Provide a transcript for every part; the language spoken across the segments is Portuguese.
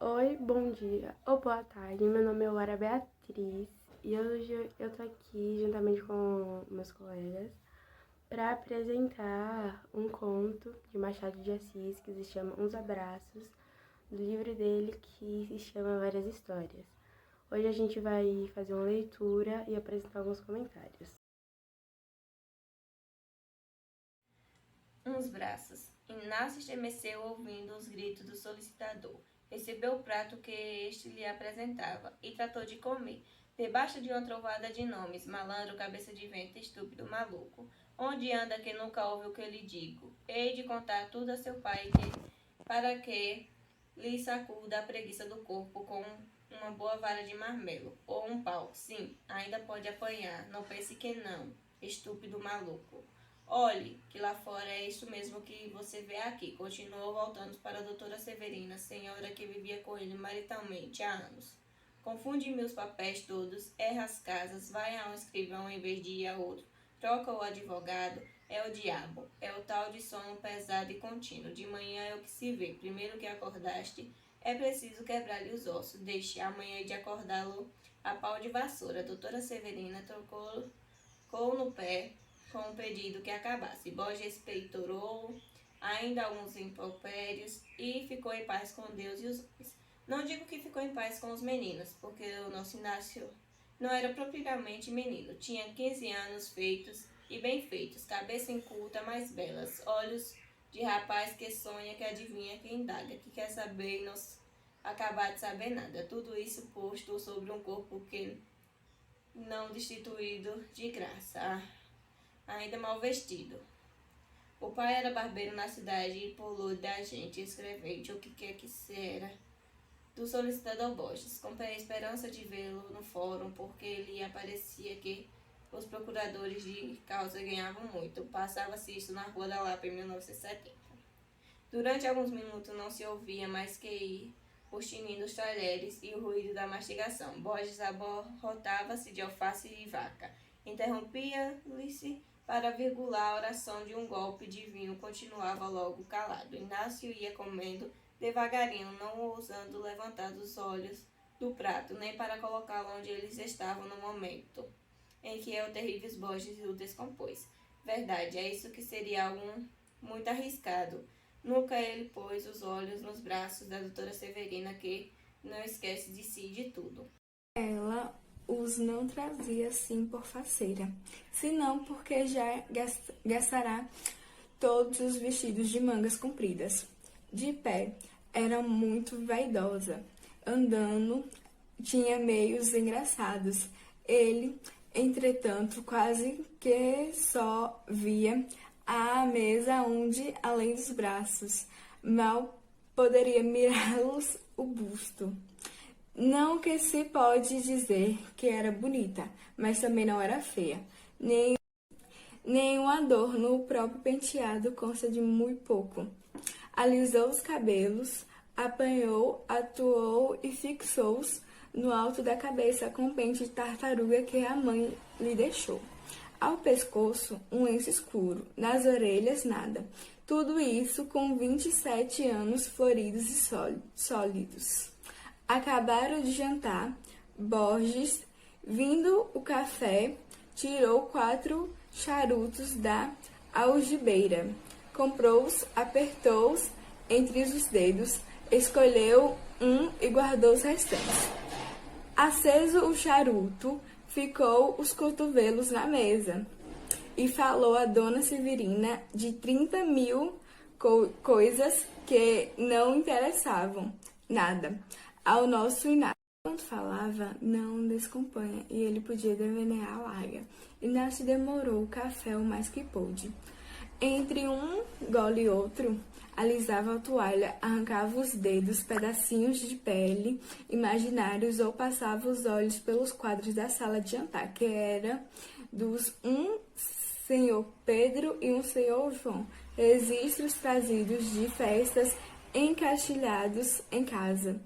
Oi, bom dia ou boa tarde. Meu nome é Laura Beatriz e hoje eu tô aqui juntamente com meus colegas para apresentar um conto de Machado de Assis que se chama Uns Abraços, do livro dele que se chama Várias Histórias. Hoje a gente vai fazer uma leitura e apresentar alguns comentários. Uns braços. Inácio estremeceu ouvindo os gritos do solicitador. Recebeu o prato que este lhe apresentava e tratou de comer. Debaixo de uma trovoada de nomes, malandro, cabeça de vento, estúpido, maluco. Onde anda que nunca ouve o que eu lhe digo? Hei de contar tudo a seu pai para que lhe sacuda a preguiça do corpo com uma boa vara de marmelo. Ou um pau. Sim, ainda pode apanhar. Não pense que não, estúpido, maluco. Olhe, que lá fora é isso mesmo que você vê aqui. Continuou voltando para a doutora Severina, senhora que vivia com ele maritalmente há anos. Confunde-me os papéis todos, erra as casas, vai a um escrivão em vez de ir a outro, troca o advogado, é o diabo, é o tal de sono pesado e contínuo. De manhã é o que se vê. Primeiro que acordaste, é preciso quebrar-lhe os ossos. Deixe amanhã de acordá-lo a pau de vassoura. A doutora Severina trocou no pé com o pedido que acabasse. Borges peitorou ainda alguns impropérios e ficou em paz com Deus e os homens. Não digo que ficou em paz com os meninos, porque o nosso Inácio não era propriamente menino. Tinha 15 anos feitos e bem feitos, cabeça inculta, mais belas, olhos de rapaz que sonha, que adivinha, que indaga, que quer saber e não acabar de saber nada. Tudo isso posto sobre um corpo que não destituído de graça, ainda mal vestido. O pai era barbeiro na cidade e pulou da gente, escrevente, o que quer que era, do solicitador Borges. Comprei a esperança de vê-lo no fórum, porque lhe aparecia que os procuradores de causa ganhavam muito. Passava-se isso na Rua da Lapa em 1970. Durante alguns minutos não se ouvia mais que o chininho dos talheres e o ruído da mastigação. Borges aborrotava-se de alface e vaca. Interrompia-lhe-se para virgular a oração de um golpe de vinho. Continuava logo calado. Inácio ia comendo devagarinho, não ousando levantar os olhos do prato, nem para colocá-lo onde eles estavam no momento em que o terrível Borges o descompôs. Verdade, é isso que seria algo muito arriscado. Nunca ele pôs os olhos nos braços da doutora Severina, que não esquece de si e de tudo. Ela os não trazia assim por faceira, senão porque já gastará todos os vestidos de mangas compridas. De pé, era muito vaidosa, andando, tinha meios engraçados. Ele, entretanto, quase que só via a mesa onde, além dos braços, mal poderia mirá-los o busto. Não que se pode dizer que era bonita, mas também não era feia. Nenhum adorno, o próprio penteado consta de muito pouco. Alisou os cabelos, apanhou, atuou e fixou-os no alto da cabeça com um pente de tartaruga que a mãe lhe deixou. Ao pescoço, um lenço escuro, nas orelhas, nada. Tudo isso com 27 anos floridos e sólidos. Acabaram de jantar. Borges, vindo o café, tirou 4 charutos da algibeira. Comprou-os, apertou-os entre os dedos, escolheu um e guardou os restantes. Aceso o charuto, ficou os cotovelos na mesa e falou a dona Severina de 30.000 coisas que não interessavam nada ao nosso Inácio. Enquanto falava, não descompunha e ele podia devanear a larga. Inácio demorou o café o mais que pôde. Entre um gole e outro, alisava a toalha, arrancava os dedos, pedacinhos de pele imaginários ou passava os olhos pelos quadros da sala de jantar, que era dos um senhor Pedro e um senhor João, registros trazidos de festas encaixilhados em casa.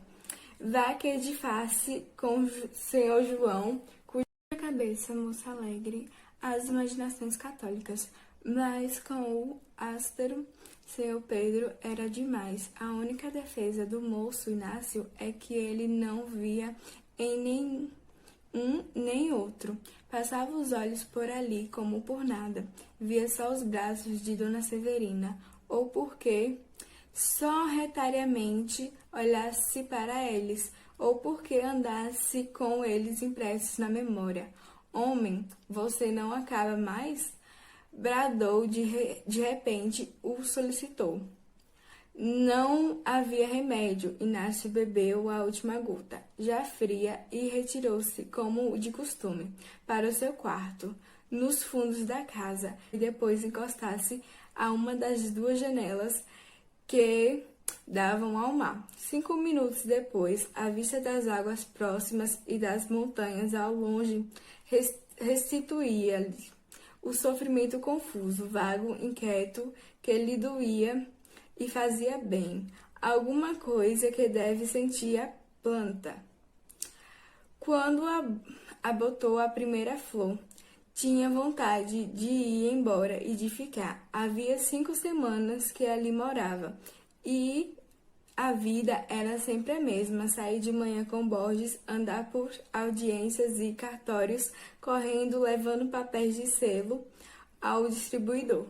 Vá que de face com o senhor João, cuja cabeça, moça alegre, as imaginações católicas. Mas com o áspero seu Pedro era demais. A única defesa do moço Inácio é que ele não via em nem um nem outro. Passava os olhos por ali como por nada. Via só os braços de Dona Severina, ou porque sorretariamente olhasse para eles, ou porque andasse com eles impressos na memória. Homem, você não acaba mais? Bradou de repente o solicitor. Não havia remédio. Inácio bebeu a última gota, já fria, e retirou-se, como de costume, para o seu quarto, nos fundos da casa, e depois encostasse a uma das duas janelas que davam ao mar. 5 minutos depois, a vista das águas próximas e das montanhas ao longe restituía-lhe o sofrimento confuso, vago, inquieto, que lhe doía e fazia bem. Alguma coisa que deve sentir a planta. Quando abotou a primeira flor, tinha vontade de ir embora e de ficar. Havia 5 semanas que ali morava, e a vida era sempre a mesma: sair de manhã com Borges, andar por audiências e cartórios, correndo, levando papéis de selo ao distribuidor,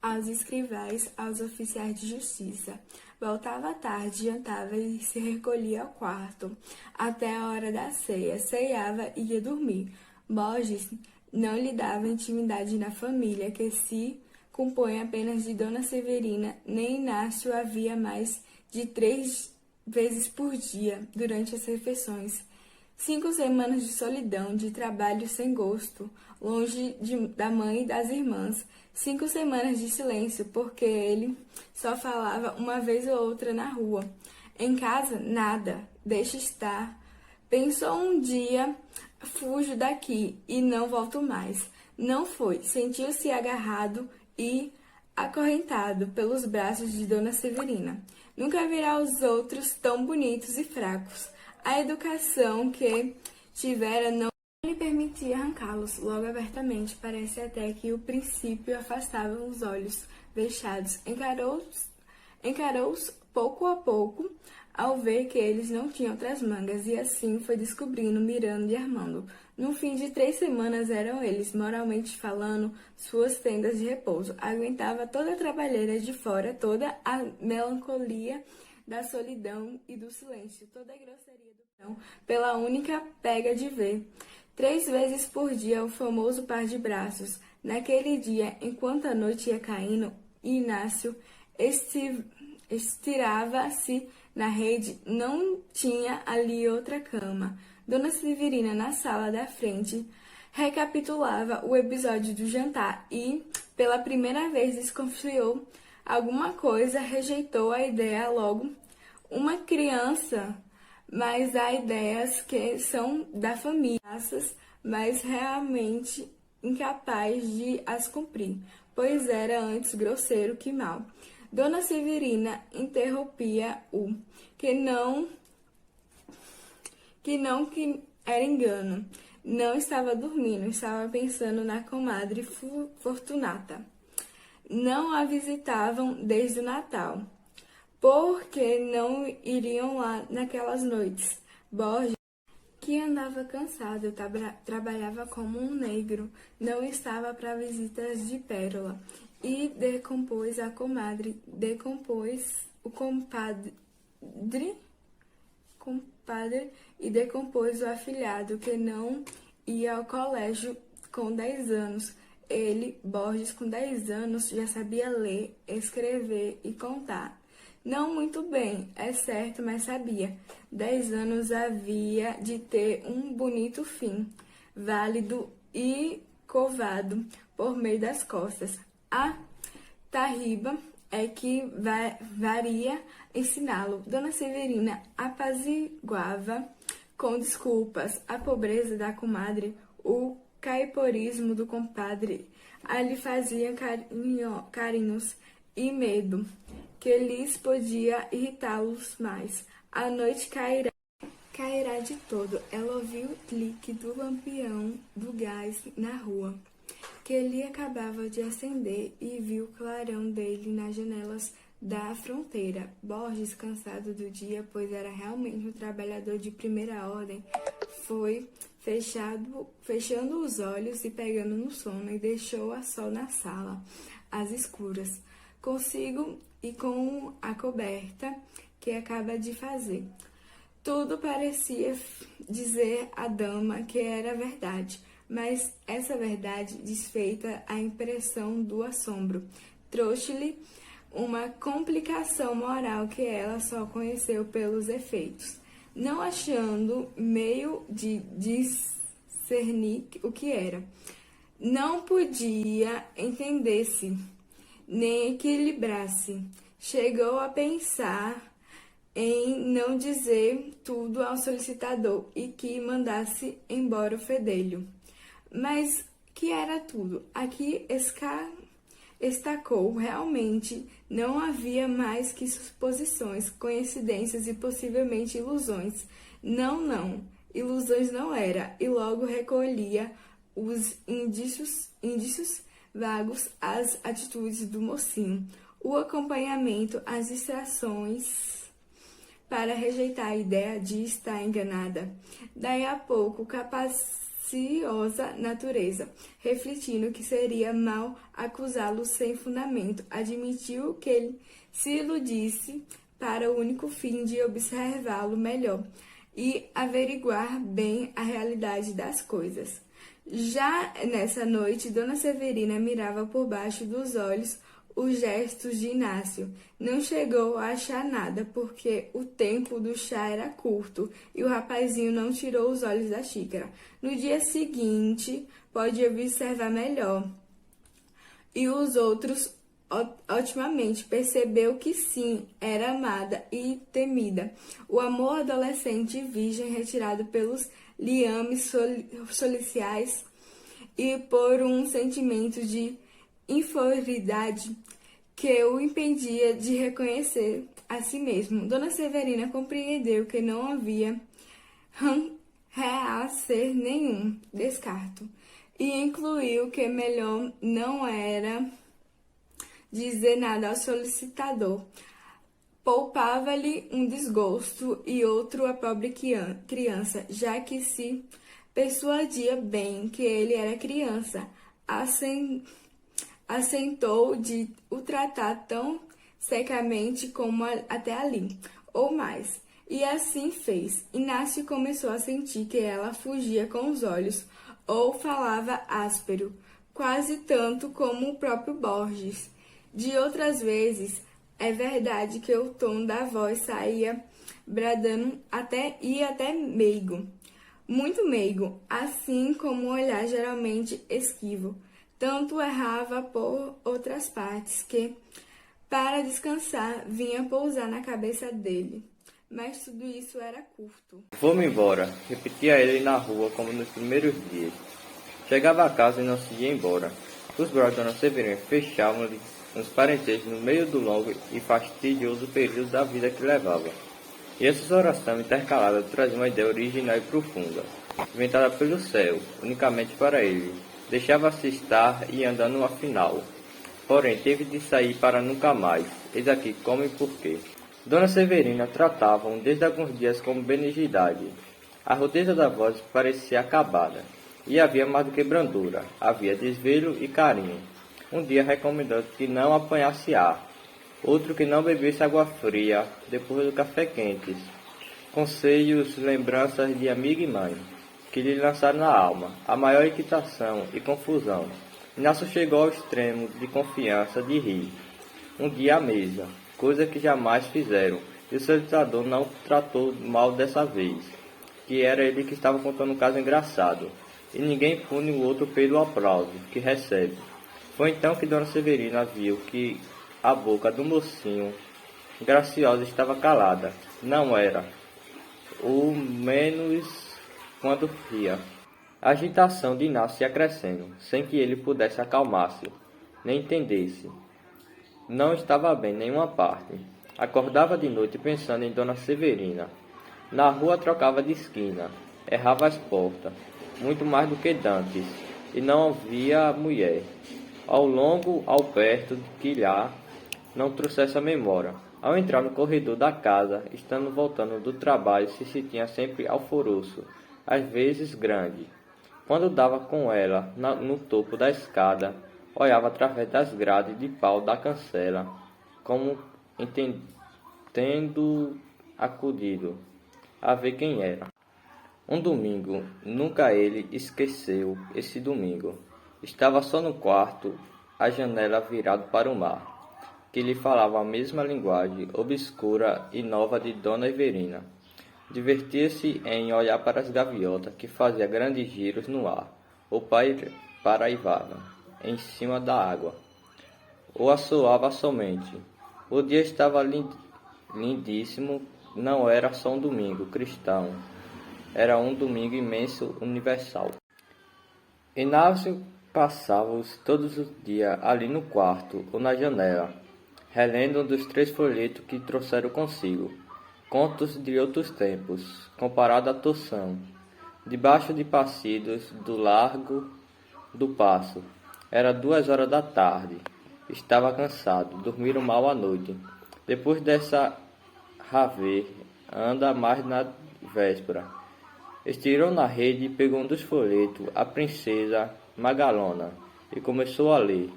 aos escrivães, aos oficiais de justiça. Voltava à tarde, jantava e se recolhia ao quarto até a hora da ceia. Ceiava e ia dormir. Borges não lhe dava intimidade na família, que se compõe apenas de Dona Severina, nem Inácio havia mais de 3 vezes por dia durante as refeições. 5 semanas de solidão, de trabalho sem gosto, longe da mãe e das irmãs. 5 semanas de silêncio, porque ele só falava uma vez ou outra na rua. Em casa, nada, deixa estar. Pensou um dia, fujo daqui e não volto mais. Não foi, sentiu-se agarrado e acorrentado pelos braços de Dona Severina. Nunca virá os outros tão bonitos e fracos. A educação que tivera não lhe permitia arrancá-los logo abertamente. Parece até que o princípio afastava os olhos vexados. Encarou-os pouco a pouco, ao ver que eles não tinham outras mangas, e assim foi descobrindo, mirando e armando. No fim de 3 semanas eram eles, moralmente falando, suas tendas de repouso. Aguentava toda a trabalheira de fora, toda a melancolia da solidão e do silêncio, toda a grosseria do chão, pela única pega de ver. 3 vezes por dia o famoso par de braços. Naquele dia, enquanto a noite ia caindo, Inácio estirava-se na rede, não tinha ali outra cama. Dona Severina, na sala da frente, recapitulava o episódio do jantar e, pela primeira vez, desconfiou alguma coisa, rejeitou a ideia logo. Uma criança, mas há ideias que são da família, mas realmente incapaz de as cumprir, pois era antes grosseiro que mal. Dona Severina interrompia-o, que era engano. Não estava dormindo, estava pensando na comadre Fortunata. Não a visitavam desde o Natal, porque não iriam lá naquelas noites. Borges, que andava cansado, trabalhava como um negro, não estava para visitas de pérola, e decompôs a comadre, decompôs o compadre e decompôs o afilhado, que não ia ao colégio com 10 anos. Ele, Borges, com 10 anos, já sabia ler, escrever e contar. Não muito bem, é certo, mas sabia. 10 anos havia de ter um bonito fim, válido e covado por meio das costas. A tarriba é que varia ensiná-lo. Dona Severina apaziguava com desculpas a pobreza da comadre, o caiporismo do compadre. Ali fazia carinhos e medo, que lhes podia irritá-los mais. A noite cairá de todo. Ela ouviu o clique do lampião do gás na rua, que lhe acabava de acender e viu o clarão dele nas janelas da fronteira. Borges, cansado do dia, pois era realmente um trabalhador de primeira ordem, foi fechando os olhos e pegando no sono, e deixou a sol na sala, às escuras, consigo e com a coberta que acaba de fazer. Tudo parecia dizer à dama que era verdade, mas essa verdade, desfeita a impressão do assombro, trouxe-lhe uma complicação moral que ela só conheceu pelos efeitos, não achando meio de discernir o que era. Não podia entender-se, nem equilibrar-se. Chegou a pensar em não dizer tudo ao solicitador e que mandasse embora o fedelho. Mas que era tudo? Aqui estacou. Realmente não havia mais que suposições, coincidências e possivelmente ilusões. Não, ilusões não era, e logo recolhia os indícios vagos às atitudes do mocinho, o acompanhamento, as distrações, para rejeitar a ideia de estar enganada. Daí a pouco, capaciosa natureza, refletindo que seria mal acusá-lo sem fundamento, admitiu que ele se iludisse para o único fim de observá-lo melhor e averiguar bem a realidade das coisas. Já nessa noite, Dona Severina mirava por baixo dos olhos os gestos de Inácio. Não chegou a achar nada, porque o tempo do chá era curto e o rapazinho não tirou os olhos da xícara. No dia seguinte, pode observar melhor. E os outros, otimamente, percebeu que sim, era amada e temida. O amor adolescente e virgem, retirado pelos liames soliciais e por um sentimento de inferioridade que o impedia de reconhecer a si mesmo. Dona Severina compreendeu que não havia reacer nenhum descarto e incluiu que melhor não era dizer nada ao solicitador. Poupava-lhe um desgosto e outro à pobre criança, já que se persuadia bem que ele era criança. Assentou de o tratar tão secamente como até ali, ou mais. E assim fez. Inácio começou a sentir que ela fugia com os olhos, ou falava áspero, quase tanto como o próprio Borges. De outras vezes, é verdade que o tom da voz saía bradando até meigo, muito meigo, assim como o olhar geralmente esquivo. Tanto errava por outras partes que, para descansar, vinha pousar na cabeça dele. Mas tudo isso era curto. Vou-me embora, repetia ele na rua como nos primeiros dias. Chegava a casa e não se ia embora. Os braços da Dona Severina fechavam-lhe uns parentescos no meio do longo e fastidioso período da vida que levava. E essa oração intercalada trazia uma ideia original e profunda, inventada pelo céu, unicamente para ele. Deixava-se estar e andando afinal. Porém, teve de sair para nunca mais. Eis aqui como e porquê. Dona Severina tratava-o desde alguns dias com benignidade. A rudeza da voz parecia acabada, e havia mais do que brandura, havia desvelo e carinho. Um dia recomendou que não apanhasse ar, outro que não bebesse água fria depois do café quente. Conselhos, lembranças de amiga e mãe, que lhe lançaram na alma a maior irritação e confusão. Inácio chegou ao extremo de confiança de rir. Um dia à mesa, coisa que jamais fizeram, e o solicitador não tratou mal dessa vez, que era ele que estava contando um caso engraçado, e ninguém pune o outro pelo aplauso que recebe. Foi então que Dona Severina viu que a boca do mocinho graciosa estava calada. Não era, o menos quando ria. A agitação de Inácio ia crescendo, sem que ele pudesse acalmar-se, nem entendesse. Não estava bem em nenhuma parte. Acordava de noite pensando em Dona Severina. Na rua trocava de esquina, errava as portas, muito mais do que dantes. e não via a mulher. Ao longo, ao perto, que lhe não trouxesse a memória. Ao entrar no corredor da casa, estando voltando do trabalho, se sentia sempre alvoroço, às vezes grande. Quando dava com ela no topo da escada, olhava através das grades de pau da cancela, como tendo acudido a ver quem era. Um domingo, nunca ele esqueceu esse domingo. Estava só no quarto, a janela virada para o mar, que lhe falava a mesma linguagem obscura e nova de Dona Everina. Divertia-se em olhar para as gaviotas, que faziam grandes giros no ar, ou paraivavam em cima da água, ou assoava somente. O dia estava lindíssimo, não era só um domingo cristão, era um domingo imenso, universal. Inácio passava todos os dias ali no quarto ou na janela, relendo um dos 3 folhetos que trouxeram consigo, contos de outros tempos, comparado à torção, debaixo de passidos do Largo do Paço. Era 2 horas da tarde. Estava cansado, dormiram mal à noite. Depois dessa raver, anda mais na véspera. Estirou na rede e pegou um dos folhetos, A Princesa Magalona, e começou a ler.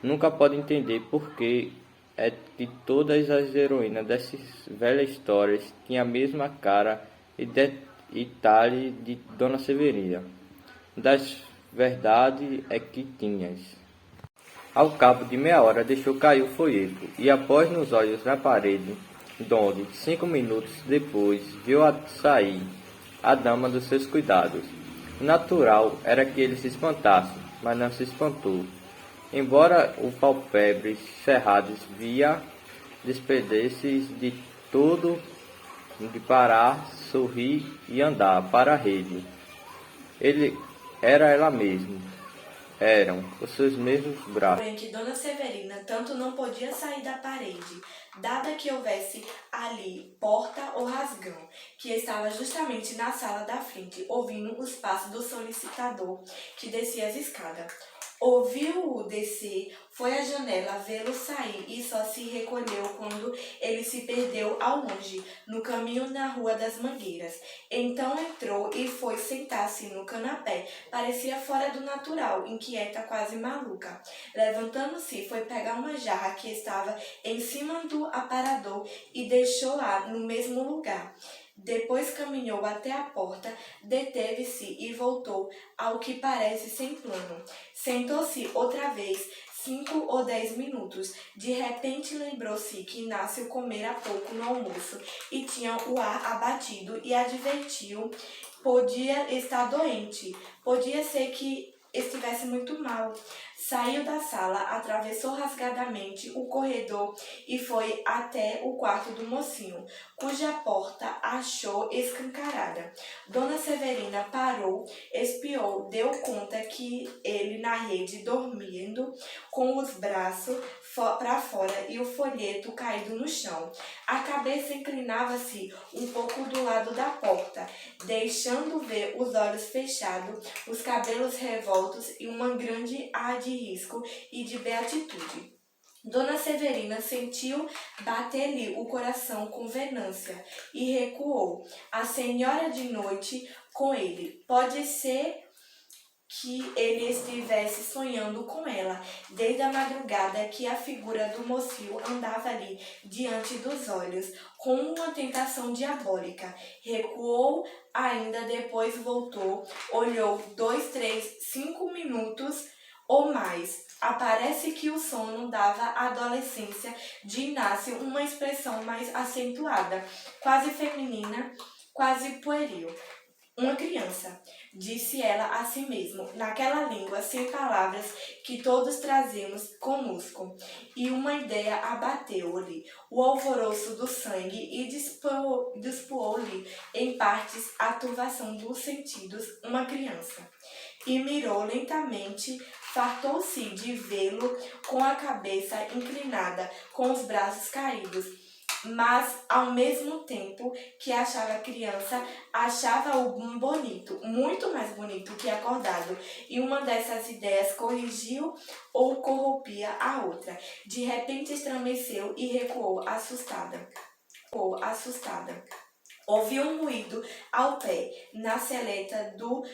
Nunca pode entender por que é que todas as heroínas dessas velhas histórias tinham a mesma cara e talhe de Dona Severina. Das verdade é que tinhas. Ao cabo de meia hora deixou cair o folheto e após nos olhos na parede, donde 5 minutos depois viu a sair a dama dos seus cuidados. O natural era que ele se espantasse, mas não se espantou. Embora o palpebres cerrados via despedir-se de tudo, de parar, sorrir e andar para a rede. Era ela mesma. Eram os seus mesmos braços. Porém que Dona Severina tanto não podia sair da parede, dada que houvesse ali porta ou rasgão, que estava justamente na sala da frente, ouvindo os passos do solicitador que descia as escadas. Ouviu-o descer, foi à janela vê-lo sair e só se recolheu quando ele se perdeu ao longe, no caminho na Rua das Mangueiras. Então entrou e foi sentar-se no canapé. Parecia fora do natural, inquieta, quase maluca. Levantando-se, foi pegar uma jarra que estava em cima do aparador e deixou-a no mesmo lugar. Depois caminhou até a porta, deteve-se e voltou, ao que parece sem plano. Sentou-se outra vez, 5 ou 10 minutos. De repente lembrou-se que Inácio comera pouco no almoço e tinha o ar abatido e advertiu: podia estar doente, podia ser que estivesse muito mal. Saiu da sala, atravessou rasgadamente o corredor e foi até o quarto do mocinho, cuja porta achou escancarada. Dona Severina parou, espiou, deu conta que ele na rede, dormindo, com os braços para fora e o folheto caído no chão. A cabeça inclinava-se um pouco do lado da porta, deixando ver os olhos fechados, os cabelos revoltos e uma grande ar de risco e de beatitude. Dona Severina sentiu bater-lhe o coração com venância e recuou. A senhora de noite com ele. Pode ser que ele estivesse sonhando com ela, desde a madrugada que a figura do mocinho andava ali diante dos olhos, com uma tentação diabólica. Recuou ainda, depois voltou, olhou 2, 3, 5 minutos ou mais. Parece que o sono dava à adolescência de Inácio uma expressão mais acentuada, quase feminina, quase pueril. Uma criança, disse ela a si mesma, naquela língua sem palavras que todos trazemos conosco, e uma ideia abateu-lhe o alvoroço do sangue e dispôs-lhe em partes a turvação dos sentidos, uma criança. E mirou lentamente, fartou-se de vê-lo com a cabeça inclinada, com os braços caídos, mas ao mesmo tempo que achava a criança, achava-o bonito, muito mais bonito que acordado, e uma dessas ideias corrigiu ou corrompia a outra. De repente estremeceu e recuou, assustada. Ouviu um ruído ao pé, na seleta do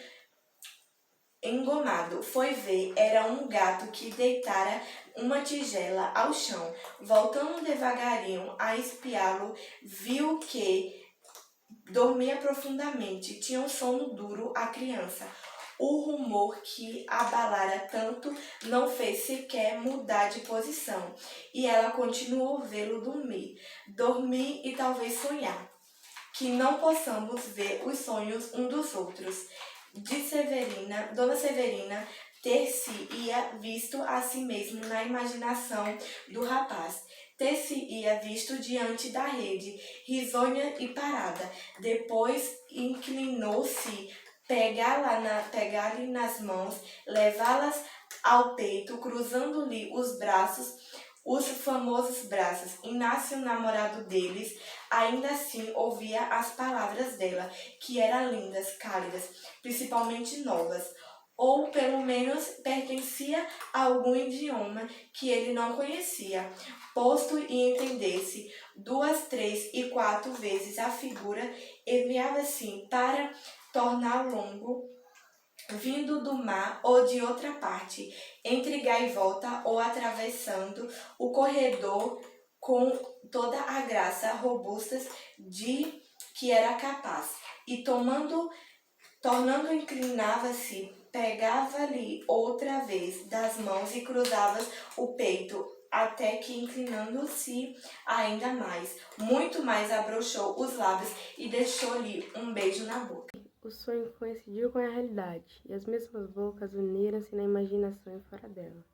engomado. Foi ver, era um gato que deitara uma tigela ao chão. Voltando devagarinho a espiá-lo, viu que dormia profundamente. Tinha um sono duro a criança. O rumor que abalara tanto não fez sequer mudar de posição, e ela continuou vê-lo dormir e talvez sonhar. Que não possamos ver os sonhos um dos outros. Dona Severina ter-se-ia visto a si mesmo na imaginação do rapaz. Ter-se-ia visto diante da rede, risonha e parada. Depois inclinou-se, pegar-lhe nas mãos, levá-las ao peito, cruzando-lhe os braços, os famosos braços. Inácio, namorado deles, ainda assim ouvia as palavras dela, que eram lindas, cálidas, principalmente novas, ou pelo menos pertencia a algum idioma que ele não conhecia, posto e entendesse 2, 3 e 4 vezes a figura, enviava-se para tornar longo, vindo do mar ou de outra parte, entre gaivota ou atravessando o corredor com toda a graça robusta de que era capaz, e tornando inclinava-se, pegava-lhe outra vez das mãos e cruzava o peito, até que, inclinando-se ainda mais, muito mais, abrochou os lábios e deixou-lhe um beijo na boca. O sonho coincidiu com a realidade, e as mesmas bocas uniram-se na imaginação e fora dela.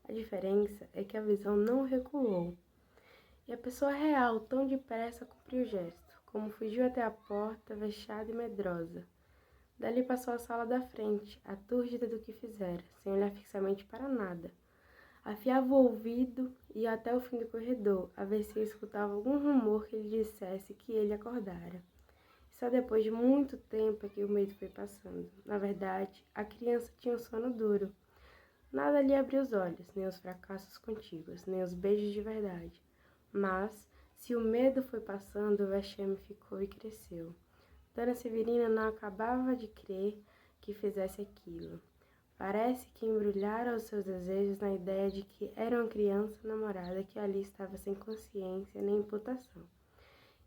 A diferença é que a visão não recuou, e a pessoa real tão depressa cumpriu o gesto, como fugiu até a porta, vexada e medrosa. Dali passou à sala da frente, atúrdida do que fizera, sem olhar fixamente para nada. Afiava o ouvido e ia até o fim do corredor, a ver se escutava algum rumor que lhe dissesse que ele acordara. Só depois de muito tempo é que o medo foi passando. Na verdade, a criança tinha um sono duro. Nada lhe abriu os olhos, nem os fracassos contíguos, nem os beijos de verdade. Mas, se o medo foi passando, o vexame ficou e cresceu. Dona Severina não acabava de crer que fizesse aquilo. Parece que embrulhara os seus desejos na ideia de que era uma criança namorada que ali estava sem consciência nem imputação.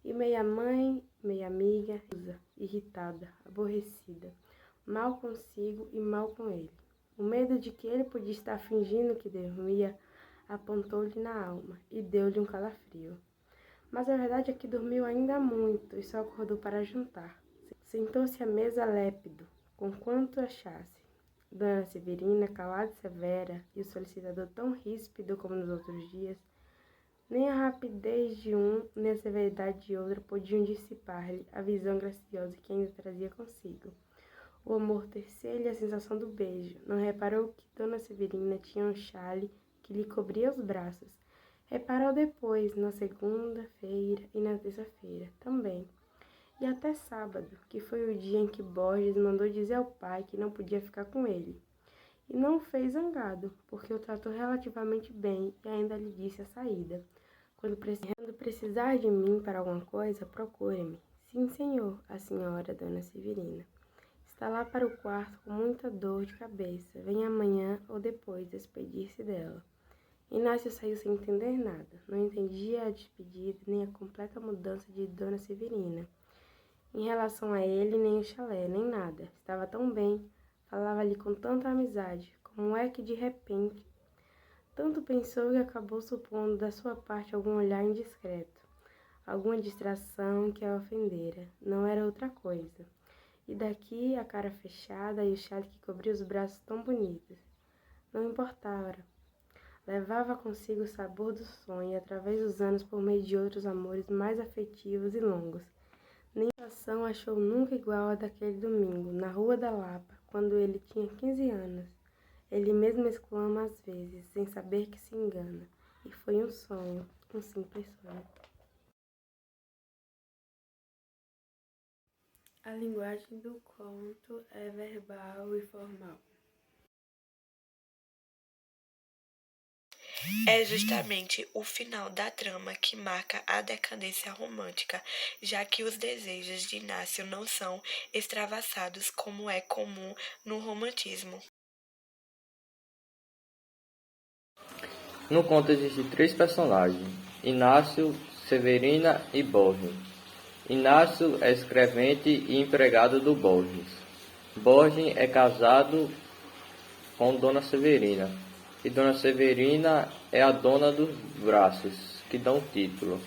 E meia mãe, meia amiga, irritada, aborrecida, mal consigo e mal com ele. O medo de que ele podia estar fingindo que dormia apontou-lhe na alma e deu-lhe um calafrio. Mas a verdade é que dormiu ainda muito e só acordou para jantar. Sentou-se à mesa lépido, com quanto achasse. Dona Severina, calada e severa, e o solicitador tão ríspido como nos outros dias, nem a rapidez de um, nem a severidade de outro podiam dissipar-lhe a visão graciosa que ainda trazia consigo. O amor tecia-lhe a sensação do beijo. Não reparou que Dona Severina tinha um chale que lhe cobria os braços. Reparou depois, na segunda-feira e na terça-feira também. E até sábado, que foi o dia em que Borges mandou dizer ao pai que não podia ficar com ele. E não o fez zangado, porque o tratou relativamente bem e ainda lhe disse a saída. Quando precisar de mim para alguma coisa, procure-me. Sim, senhor, a senhora, Dona Severina. Está lá para o quarto com muita dor de cabeça. Venha amanhã ou depois despedir-se dela. Inácio saiu sem entender nada. Não entendia a despedida nem a completa mudança de Dona Severina. Em relação a ele, nem o chalé, nem nada. Estava tão bem, falava-lhe com tanta amizade. Como é que de repente... Tanto pensou que acabou supondo da sua parte algum olhar indiscreto, alguma distração que a ofendera. Não era outra coisa. E daqui a cara fechada e o chale que cobria os braços tão bonitos. Não importava. Levava consigo o sabor do sonho, através dos anos, por meio de outros amores mais afetivos e longos. Nem a situação achou nunca igual a daquele domingo, na Rua da Lapa, quando ele tinha 15 anos. Ele mesmo exclama às vezes, sem saber que se engana. E foi um sonho, um simples sonho. A linguagem do conto é verbal e formal. É justamente o final da trama que marca a decadência romântica, já que os desejos de Inácio não são extravassados como é comum no romantismo. No conto existem três personagens: Inácio, Severina e Borges. Inácio é escrevente e empregado do Borges. Borges é casado com Dona Severina, e Dona Severina é a dona dos braços, que dão o título.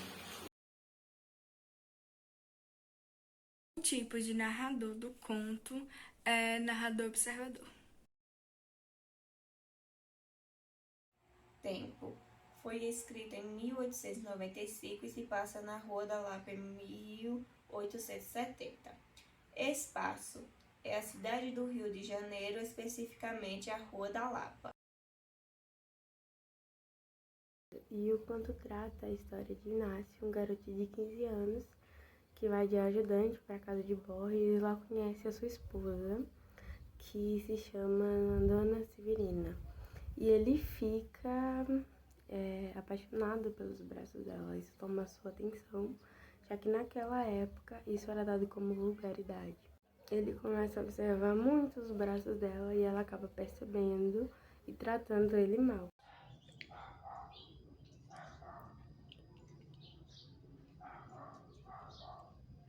O tipo de narrador do conto é narrador observador. Tempo. Foi escrita em 1895 e se passa na Rua da Lapa em 1870. Espaço. É a cidade do Rio de Janeiro, especificamente a Rua da Lapa. E o conto trata a história de Inácio, um garoto de 15 anos, que vai de ajudante para a casa de Borges e lá conhece a sua esposa, que se chama Dona Severina. E ele fica apaixonado pelos braços dela, isso toma sua atenção, já que naquela época isso era dado como vulgaridade. Ele começa a observar muito os braços dela e ela acaba percebendo e tratando ele mal.